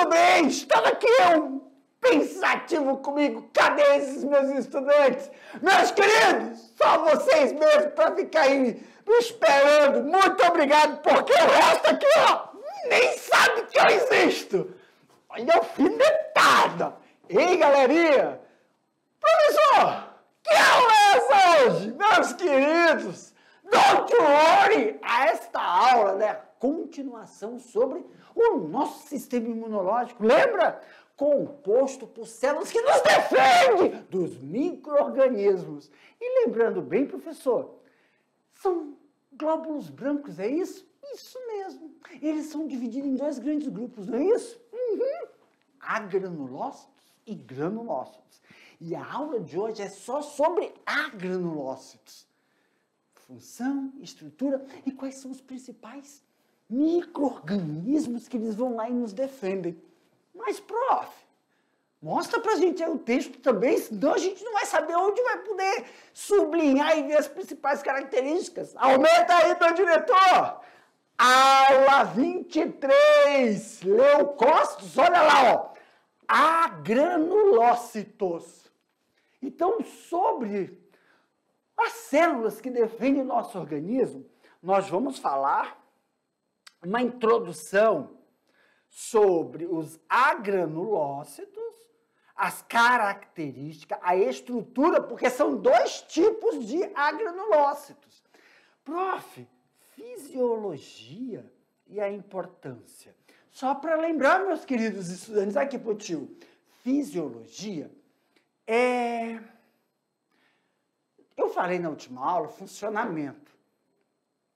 Muito bem, estava aqui pensativo comigo. Cadê esses meus estudantes? Meus queridos, só vocês mesmos para ficar aí me esperando. Muito obrigado, porque o resto aqui, ó, nem sabe que eu existo. Olha o finetada. Ei, galerinha. Professor, que aula é essa hoje? Meus queridos, don't worry. Esta aula, né, continuação sobre o nosso sistema imunológico. Lembra? Composto por células que nos defendem dos micro-organismos. E lembrando bem, professor, são glóbulos brancos, é isso? Isso mesmo. Eles são divididos em dois grandes grupos, não é isso? Agranulócitos e granulócitos. E a aula de hoje é só sobre agranulócitos. Função, estrutura e quais são os principais micro-organismos que eles vão lá e nos defendem. Mas, prof, mostra pra gente aí o texto também, senão a gente não vai saber onde vai poder sublinhar e ver as principais características. Aumenta aí, meu diretor! Aula 23, leucócitos, olha lá, ó, agranulócitos. Então, sobre as células que defendem o nosso organismo, nós vamos falar uma introdução sobre os agranulócitos, as características, a estrutura, porque são dois tipos de agranulócitos. Prof, fisiologia e a importância. Só para lembrar, meus queridos estudantes, aqui pro tio, fisiologia é... Eu falei na última aula, funcionamento.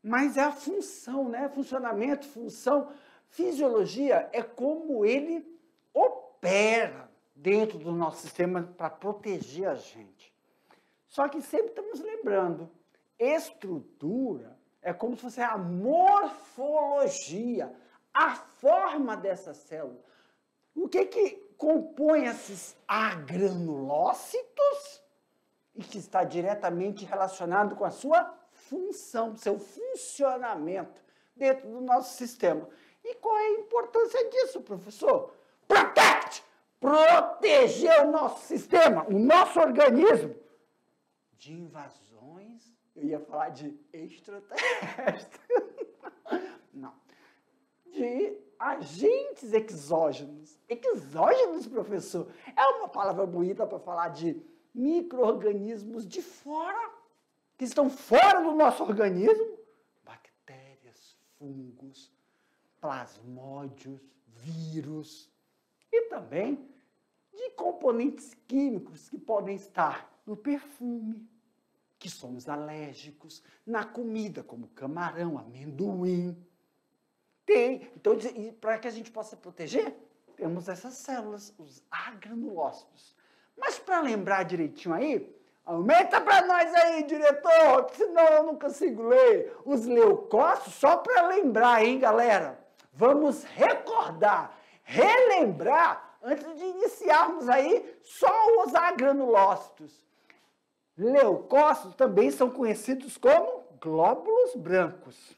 Mas é a função, né? Funcionamento, função. Fisiologia é como ele opera dentro do nosso sistema para proteger a gente. Só que sempre estamos lembrando, estrutura é como se fosse a morfologia, a forma dessa célula. O que compõe esses agranulócitos e que está diretamente relacionado com a sua função, seu funcionamento dentro do nosso sistema. E qual é a importância disso, professor? Protect! Proteger o nosso sistema, o nosso organismo de invasões, eu ia falar de extraterrestres, não, de agentes exógenos. Exógenos, professor, é uma palavra bonita para falar de micro-organismos de fora, que estão fora do nosso organismo, bactérias, fungos, plasmódios, vírus, e também de componentes químicos que podem estar no perfume, que somos alérgicos, na comida, como camarão, amendoim. Então, para que a gente possa proteger, temos essas células, os agranulócitos. Mas para lembrar direitinho aí, aumenta para nós aí, diretor, que senão eu não consigo ler. Os leucócitos, só para lembrar, hein, galera? Vamos recordar, relembrar, antes de iniciarmos aí, só os agranulócitos. Leucócitos também são conhecidos como glóbulos brancos.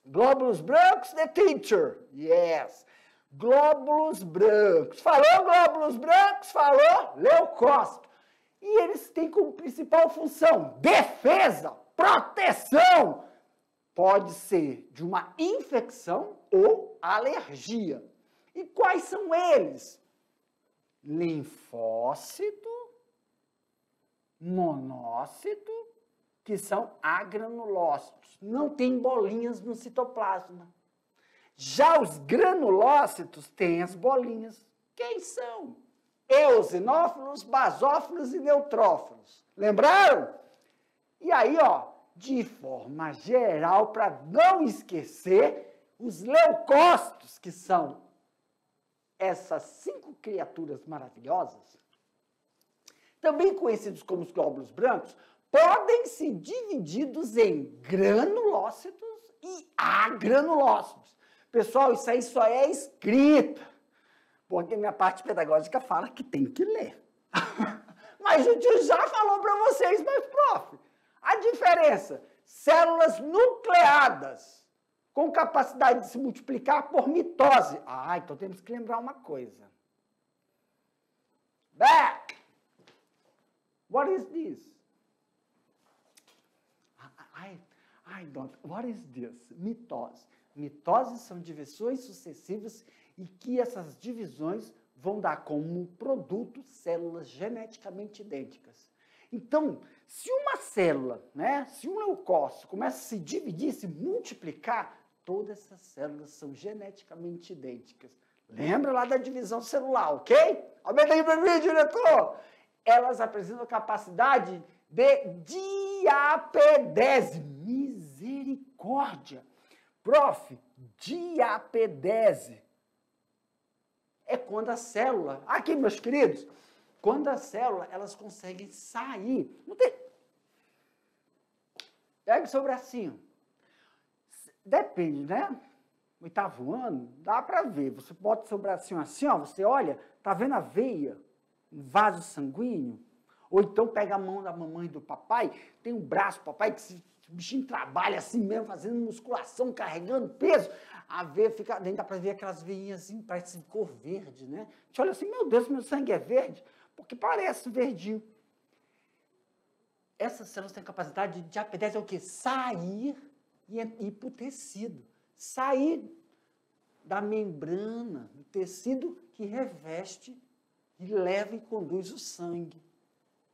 Glóbulos brancos, the teacher. Yes. Glóbulos brancos. Falou glóbulos brancos? Falou leucócito. E eles têm como principal função defesa, proteção. Pode ser de uma infecção ou alergia. E quais são eles? Linfócito, monócito, que são agranulócitos. Não tem bolinhas no citoplasma. Já os granulócitos têm as bolinhas. Quem são? Eosinófilos, basófilos e neutrófilos. Lembraram? E aí, ó, de forma geral, para não esquecer, os leucócitos, que são essas 5 criaturas maravilhosas, também conhecidos como os glóbulos brancos, podem ser divididos em granulócitos e agranulócitos. Pessoal, isso aí só é escrito, porque minha parte pedagógica fala que tem que ler. Mas o tio já falou para vocês, mas, prof, a diferença, células nucleadas com capacidade de se multiplicar por mitose. Ah, então temos que lembrar uma coisa. Back! What is this? I don't. What is this? Mitose. Mitoses são divisões sucessivas e que essas divisões vão dar como produto células geneticamente idênticas. Então, se uma célula, né, se um leucócito começa a se dividir, se multiplicar, todas essas células são geneticamente idênticas. Lembra lá da divisão celular, ok? Aumenta aí para mim, diretor! Elas apresentam capacidade de diapedese. Misericórdia! Prof, diapedese é quando a célula, aqui meus queridos, quando a célula, elas conseguem sair. Não tem... Pega o seu bracinho. Depende, né? Oitavo ano, dá para ver. Você bota o seu bracinho assim, ó, você olha, tá vendo a veia, um vaso sanguíneo? Ou então pega a mão da mamãe e do papai, tem um braço, papai, que o bichinho trabalha assim mesmo, fazendo musculação, carregando peso, a veia fica, daí dá para ver aquelas veinhas assim, parece cor verde, né? A gente olha assim, meu Deus, meu sangue é verde, porque parece verdinho. Essas células têm a capacidade de diapedese, é o quê? Sair e ir para o tecido. Sair da membrana, do tecido que reveste e leva e conduz o sangue.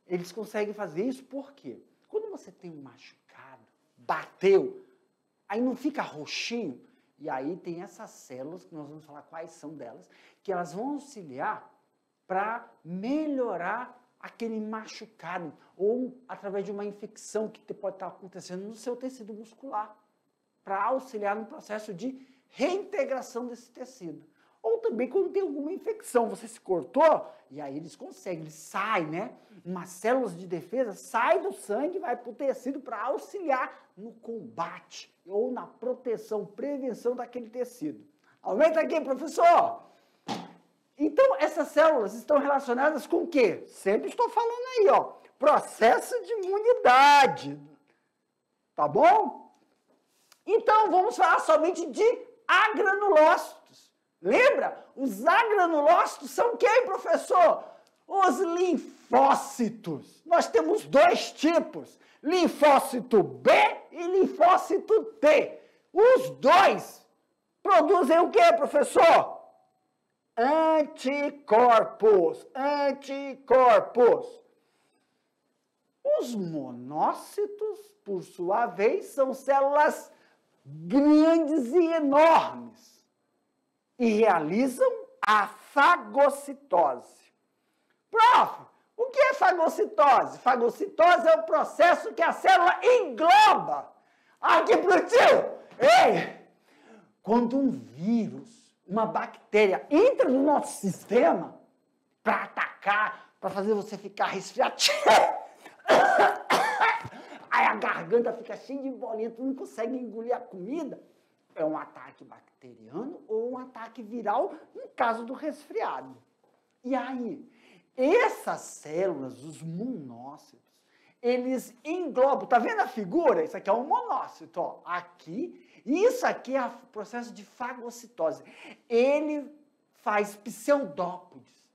Eles conseguem fazer isso por quê? Quando você tem um machucado, bateu, aí não fica roxinho, e aí tem essas células, que nós vamos falar quais são delas, que elas vão auxiliar para melhorar aquele machucado, ou através de uma infecção que pode estar acontecendo no seu tecido muscular, para auxiliar no processo de reintegração desse tecido. Ou também quando tem alguma infecção, você se cortou, e aí eles conseguem, eles saem, né? Umas células de defesa saem do sangue e vai para o tecido para auxiliar no combate ou na proteção, prevenção daquele tecido. Aumenta aqui, professor! Então, essas células estão relacionadas com o quê? Sempre estou falando aí, ó, processo de imunidade. Tá bom? Então, vamos falar somente de agranulócitos. Lembra? Os agranulócitos são quem, professor? Os linfócitos. Nós temos dois tipos, linfócito B e linfócito T. Os dois produzem o quê, professor? Anticorpos. Anticorpos. Os monócitos, por sua vez, são células grandes e enormes e realizam a fagocitose. Prof, o que é fagocitose? Fagocitose é o processo que a célula engloba. Aqui pro tio! Ei! Quando um vírus, uma bactéria entra no nosso sistema para atacar, para fazer você ficar resfriado, aí a garganta fica cheia de bolinha, tu não consegue engolir a comida, é um ataque bacteriano ou um ataque viral, no caso do resfriado. E aí, essas células, os monócitos, eles englobam, tá vendo a figura? Isso aqui é um monócito, ó, aqui, isso aqui é o processo de fagocitose. Ele faz pseudópodes,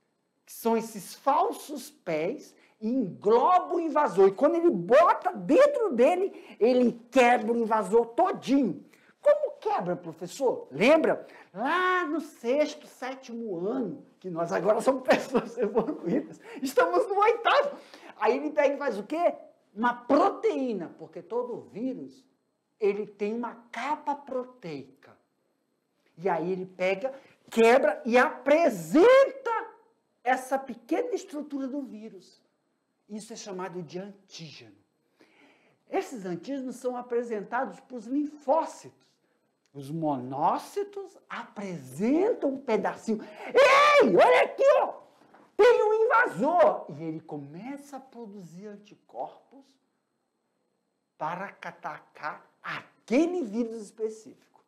que são esses falsos pés, e engloba o invasor. E quando ele bota dentro dele, ele quebra o invasor todinho. Como quebra, professor? Lembra? Lá no 6º, 7º ano, que nós agora somos pessoas evoluídas, estamos no 8º. Aí ele pega e faz o quê? Uma proteína, porque todo vírus, ele tem uma capa proteica. E aí ele pega, quebra e apresenta essa pequena estrutura do vírus. Isso é chamado de antígeno. Esses antígenos são apresentados para os linfócitos. Os monócitos apresentam um pedacinho. Ei, olha aqui, ó! Tem um invasor. E ele começa a produzir anticorpos para atacar aquele vírus específico.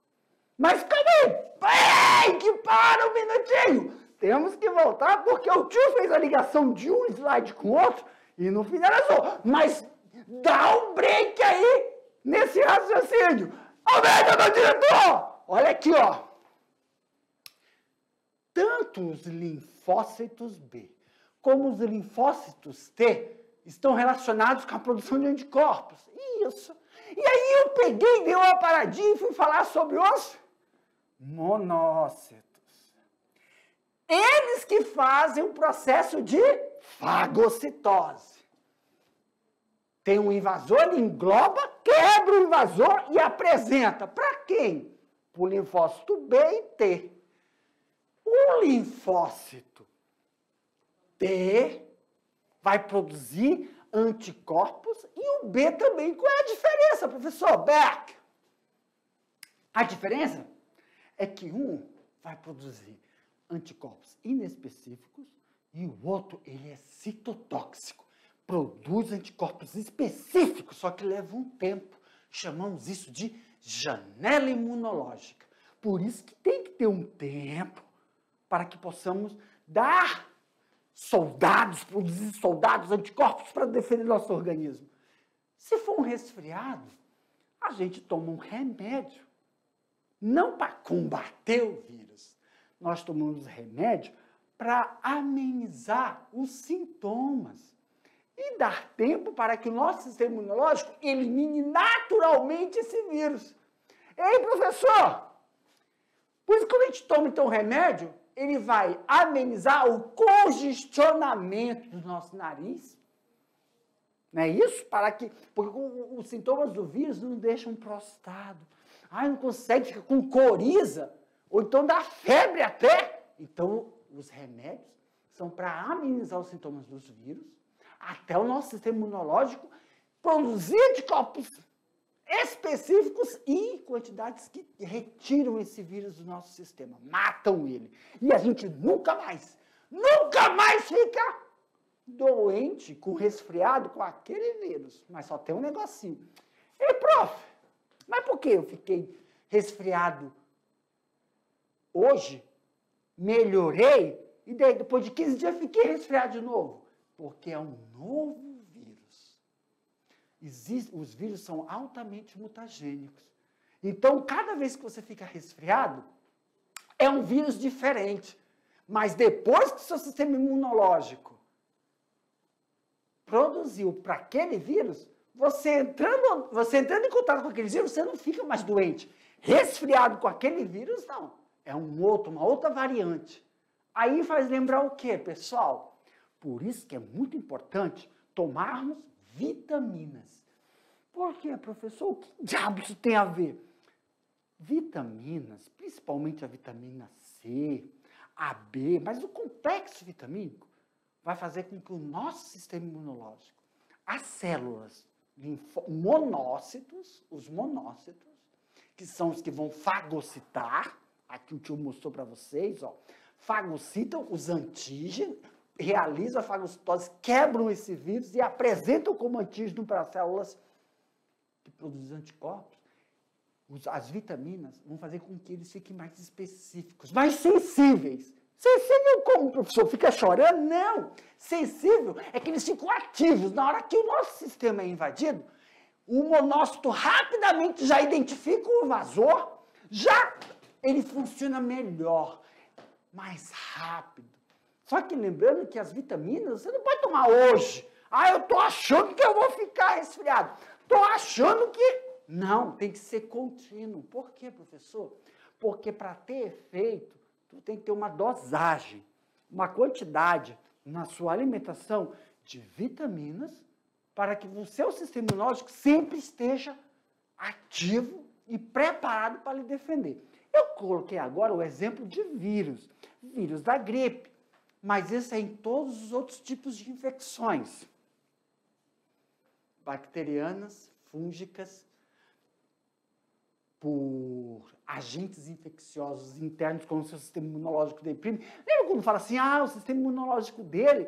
Mas calma aí! Ei, que para um minutinho! Temos que voltar porque o tio fez a ligação de um slide com o outro e não finalizou. Mas dá um break aí nesse raciocínio. Aumenta, meu diretor! Olha aqui, ó. Tanto os linfócitos B como os linfócitos T estão relacionados com a produção de anticorpos. Isso. E aí eu peguei, dei uma paradinha e fui falar sobre os monócitos. Eles que fazem o processo de fagocitose. Tem um invasor, ele engloba, quebra o invasor e apresenta. Para quem? Para o linfócito B e T. O linfócito T vai produzir anticorpos e o B também. Qual é a diferença, professor Beck? A diferença é que um vai produzir anticorpos inespecíficos e o outro, ele é citotóxico. Produz anticorpos específicos, só que leva um tempo. Chamamos isso de janela imunológica. Por isso que tem que ter um tempo para que possamos dar soldados, produzir soldados, anticorpos para defender nosso organismo. Se for um resfriado, a gente toma um remédio, não para combater o vírus. Nós tomamos remédio para amenizar os sintomas e dar tempo para que o nosso sistema imunológico elimine naturalmente esse vírus. Ei, professor! Por isso, quando a gente toma, então, remédio, ele vai amenizar o congestionamento do nosso nariz. Não é isso? Porque os sintomas do vírus não deixam prostrado. Não consegue, fica com coriza, ou então dá febre até. Então, os remédios são para amenizar os sintomas dos vírus, até o nosso sistema imunológico produzir anticorpos específicos e quantidades que retiram esse vírus do nosso sistema, matam ele. E a gente nunca mais fica doente, com resfriado, com aquele vírus. Mas só tem um negocinho. Ei, prof, mas por que eu fiquei resfriado hoje, melhorei, e daí, depois de 15 dias fiquei resfriado de novo? Porque é um novo vírus. Os vírus são altamente mutagênicos. Então, cada vez que você fica resfriado, é um vírus diferente. Mas depois que o seu sistema imunológico produziu para aquele vírus, você entrando em contato com aquele vírus, você não fica mais doente. Resfriado com aquele vírus, não. É uma outra variante. Aí faz lembrar o quê, pessoal? Por isso que é muito importante tomarmos vitaminas. Por quê, professor? O que diabo isso tem a ver? Vitaminas, principalmente a vitamina C, a B, mas o complexo vitamínico vai fazer com que o nosso sistema imunológico, as células monócitos, os monócitos, que são os que vão fagocitar, aqui o tio mostrou para vocês, ó, fagocitam os antígenos, realizam a fagocitose, quebram esse vírus e apresentam como antígeno para as células que produzem anticorpos. As vitaminas vão fazer com que eles fiquem mais específicos, mais sensíveis. Sensível como, professor? Fica chorando? Não. Sensível é que eles ficam ativos. Na hora que o nosso sistema é invadido, o monócito rapidamente já identifica o invasor, ele funciona melhor, mais rápido. Só que lembrando que as vitaminas, você não pode tomar hoje. Eu estou achando que eu vou ficar resfriado. Estou achando que... Não, tem que ser contínuo. Por quê, professor? Porque para ter efeito, tu tem que ter uma dosagem, uma quantidade na sua alimentação de vitaminas para que o seu sistema imunológico sempre esteja ativo e preparado para lhe defender. Eu coloquei agora o exemplo de vírus da gripe, mas isso é em todos os outros tipos de infecções. Bacterianas, fúngicas, por agentes infecciosos internos, como o seu sistema imunológico deprime. Lembra quando fala assim, o sistema imunológico dele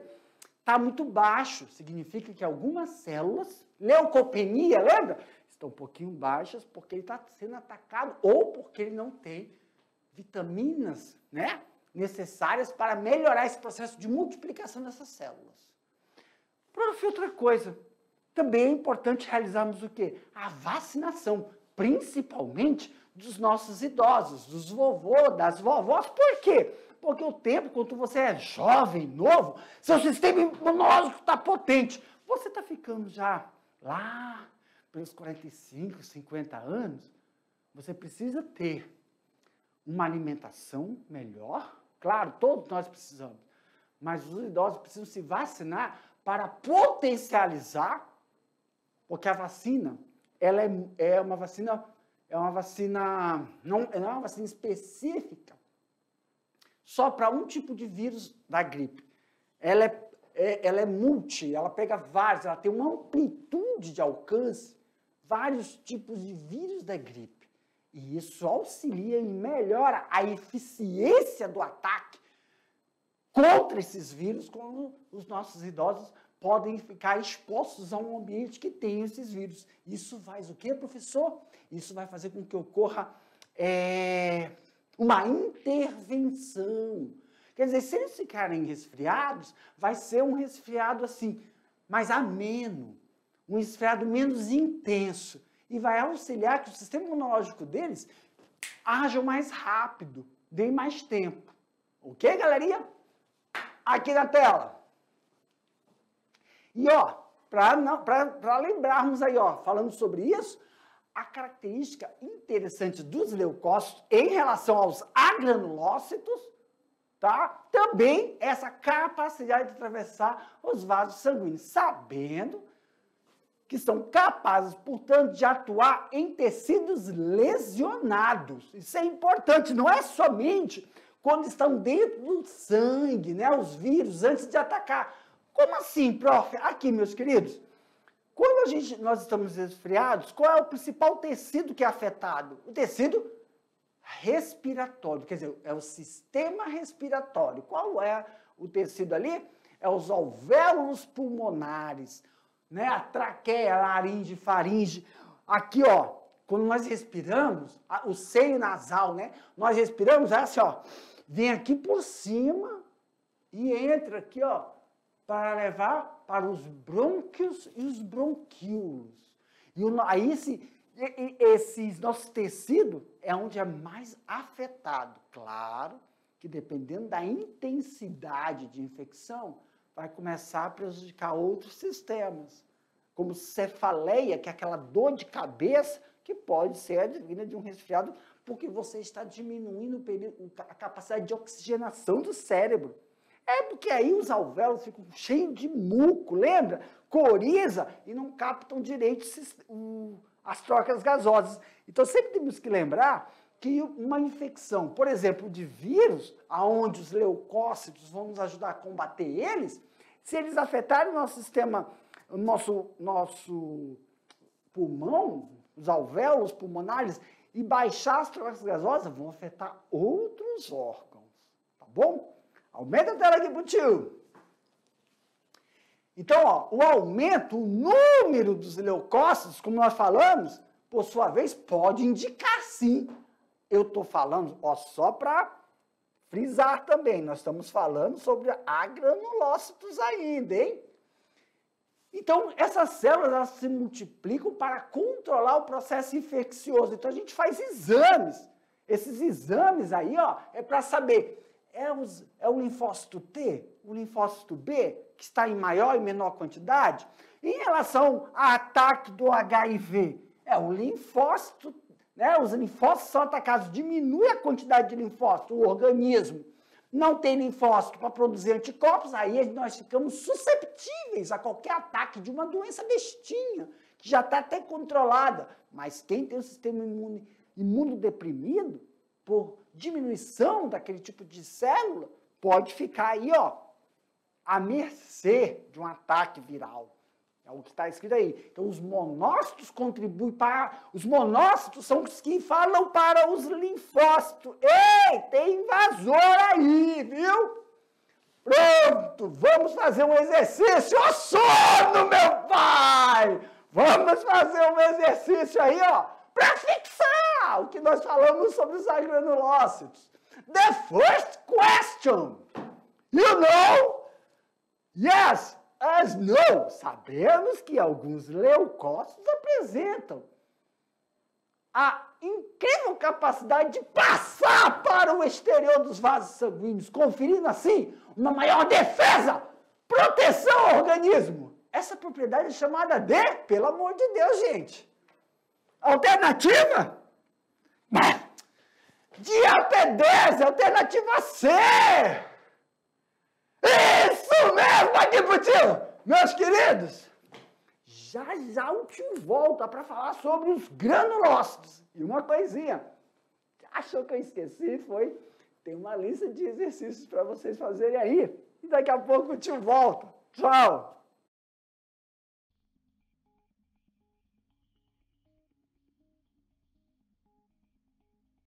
está muito baixo? Significa que algumas células, leucopenia, lembra? Estão um pouquinho baixas porque ele está sendo atacado ou porque ele não tem vitaminas, né, necessárias para melhorar esse processo de multiplicação dessas células. Prof, outra coisa, também é importante realizarmos o quê? A vacinação. principalmente dos nossos idosos, dos vovôs, das vovós. Por quê? Porque o tempo, quando você é jovem, novo, seu sistema imunológico está potente. Você está ficando já lá pelos 45, 50 anos, você precisa ter uma alimentação melhor. Claro, todos nós precisamos, mas os idosos precisam se vacinar para potencializar, porque a vacina, ela é uma vacina, não é uma vacina específica só para um tipo de vírus da gripe. Ela é multi, ela pega vários, ela tem uma amplitude de alcance, vários tipos de vírus da gripe. E isso auxilia e melhora a eficiência do ataque contra esses vírus, quando os nossos idosos podem ficar expostos a um ambiente que tem esses vírus. Isso faz o quê, professor? Isso vai fazer com que ocorra uma intervenção. Quer dizer, se eles ficarem resfriados, vai ser um resfriado assim, mais ameno, um resfriado menos intenso, e vai auxiliar que o sistema imunológico deles haja mais rápido, dê mais tempo. Ok, galerinha? Aqui na tela. E, ó, para lembrarmos aí, ó, falando sobre isso, a característica interessante dos leucócitos em relação aos agranulócitos, tá? Também essa capacidade de atravessar os vasos sanguíneos, sabendo que são capazes, portanto, de atuar em tecidos lesionados. Isso é importante, não é somente quando estão dentro do sangue, né, os vírus, antes de atacar. Como assim, prof? Aqui, meus queridos, quando nós estamos resfriados, qual é o principal tecido que é afetado? O tecido respiratório, quer dizer, é o sistema respiratório. Qual é o tecido ali? É os alvéolos pulmonares, né? A traqueia, a laringe, faringe. Aqui, ó, quando nós respiramos, o seio nasal, né? Nós respiramos, é assim, ó, vem aqui por cima e entra aqui, ó, para levar para os brônquios e os bronquíolos. E aí esse nosso tecido é onde é mais afetado. Claro que dependendo da intensidade de infecção, vai começar a prejudicar outros sistemas, como cefaleia, que é aquela dor de cabeça, que pode ser advinda de um resfriado, porque você está diminuindo a capacidade de oxigenação do cérebro. É porque aí os alvéolos ficam cheios de muco, lembra? Coriza e não captam direito as trocas gasosas. Então, sempre temos que lembrar que uma infecção, por exemplo, de vírus, onde os leucócitos vão nos ajudar a combater eles, se eles afetarem o nosso sistema, o nosso pulmão, os alvéolos pulmonares, e baixar as trocas gasosas, vão afetar outros órgãos, tá bom? Aumenta a tela aqui pro tio. Então, ó, o aumento, o número dos leucócitos, como nós falamos, por sua vez, pode indicar sim. Eu estou falando, ó, só para frisar também, nós estamos falando sobre agranulócitos ainda, hein? Então, essas células elas se multiplicam para controlar o processo infeccioso. Então, a gente faz exames. Esses exames aí, ó, é para saber, é o linfócito T, o linfócito B, que está em maior e menor quantidade? Em relação ao ataque do HIV, é o linfócito, né? Os linfócitos são atacados, diminui a quantidade de linfócito, o organismo não tem linfócito para produzir anticorpos, aí nós ficamos susceptíveis a qualquer ataque de uma doença bestinha, que já está até controlada. Mas quem tem o sistema imunodeprimido, por diminuição daquele tipo de célula, pode ficar aí, ó, à mercê de um ataque viral. É o que está escrito aí. Então, os monócitos contribuem para... Os monócitos são os que falam para os linfócitos. Ei, tem invasor aí, viu? Pronto, vamos fazer um exercício. Ó, sono, meu pai! Vamos fazer um exercício aí, ó, para fixar o que nós falamos sobre os agranulócitos. The first question. You know? Yes. As não, sabemos que alguns leucócitos apresentam a incrível capacidade de passar para o exterior dos vasos sanguíneos, conferindo assim uma maior defesa, proteção ao organismo. Essa propriedade é chamada de, pelo amor de Deus, gente, alternativa? Diapedese, alternativa C! Isso mesmo, aqui pro tio! Meus queridos, já o tio volta para falar sobre os granulócitos. E uma coisinha, achou que eu esqueci, tem uma lista de exercícios para vocês fazerem aí. E daqui a pouco o tio volta. Tchau!